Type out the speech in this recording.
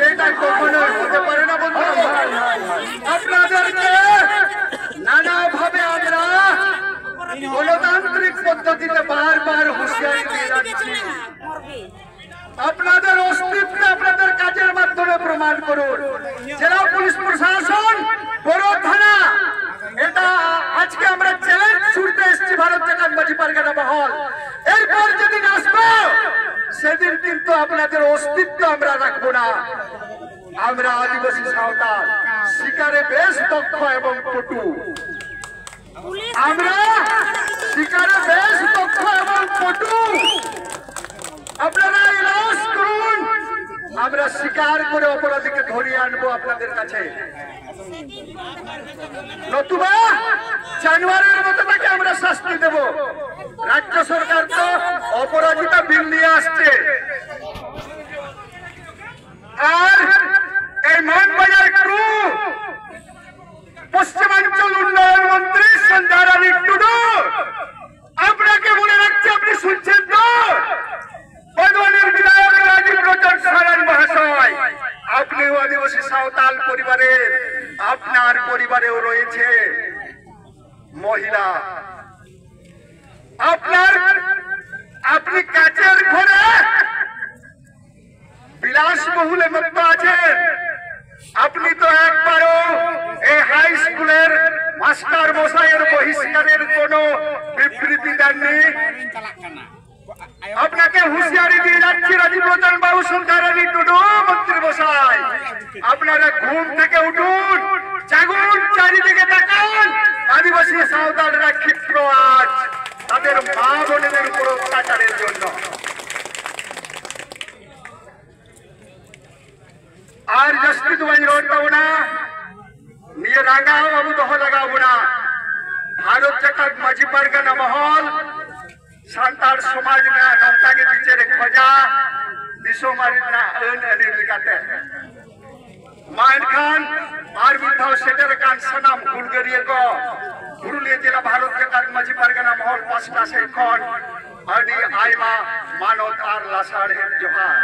এটা কখনো হতে পারে না বন্ধু। আপনাদেরকে নানাভাবে আমরা গণতান্ত্রিক পদ্ধতিতে বারবার হুঁশিয়ারি দিয়ে যাচ্ছি। আপনাদের অস্তিত্ব আপনাদের কাজের মাধ্যমে প্রমাণ করুন। জেলা পুলিশ প্রশাসন, বড় থানা, এটা আজকে আমরা চ্যালেঞ্জ ছুড়তে এসেছি ভারত জাকাত মাঝি পারগানা মহল। এরপর যেদিন আসবো সেদিন কিন্তু আপনাদের অস্তিত্ব আমরা রাখবো না। আমরা আদিবাসী সাঁওতাল শিকারে বেশ দক্ষ এবং পটু। আমরা শিকারে বেশ দক্ষ এবং পটু। আপনারা ইলাজ করুন, আমরা শিকার করে অপরাধীকে ধরিয়ে আনবো আপনাদের কাছে। নতুবা জানুয়ারির মতো তাকে আমরা শাস্তি দেব। রাজ্য সরকার তো অপরাজিতা বিল নিয়ে আসছে, আর এই মানবাজার টু পশ্চিমাঞ্চল উন্নয়ন মন্ত্রী সন্ধ্যা রানী টুডু আপনাকে মনে রাখছে, আপনি শুনছেন তো? বর্ধমানের বিধায়ক রাজীব রঞ্জন সারান মহাশয়, আপনিও আদিবাসী সাঁওতাল পরিবারের, আপনার পরিবারেও রয়েছে মহিলা। আপনি কাচের ঘরে বিলাসবহুলে মত্ত আছেন। আপনি তো একবারও এই হাই স্কুলের মাস্টার মশাইয়ের বহিষ্কারের কোন বিবৃতি দেননি। আপনাকে হুঁশিয়ারি দিয়ে যাচ্ছি রাজীব রঞ্জন বাবু, সন্ধ্যা রানী টুডু মন্ত্রী মশাই, আপনারা ঘুম থেকে উঠুন, জাগুন, চারিদিকে তাকান। আদিবাসী সাঁওতালরা ক্ষিপ্র আজ তাদের মা বোনেদের উপর অত্যাচারের জন্য। আর জস্তি তোমায় রোড পাবো না, নিয়ে রাঙাও বাবু দহ লাগাবো না। ভারত জাকাত মাঝি পারগানা মহল সান্তাল সমাজ না নৌকাকে বিচে খোঁজা দিশো মারি না কাতে মাইন খান আর বিধাও সেটের কান সনাম গুলগরিয়ে গো পুরুলিয়া জেলা ভারত জাকাত মাঝি পারগানা মহল ৫টা সেখন আদি আইমা মানত আর লাসাড় জোহার।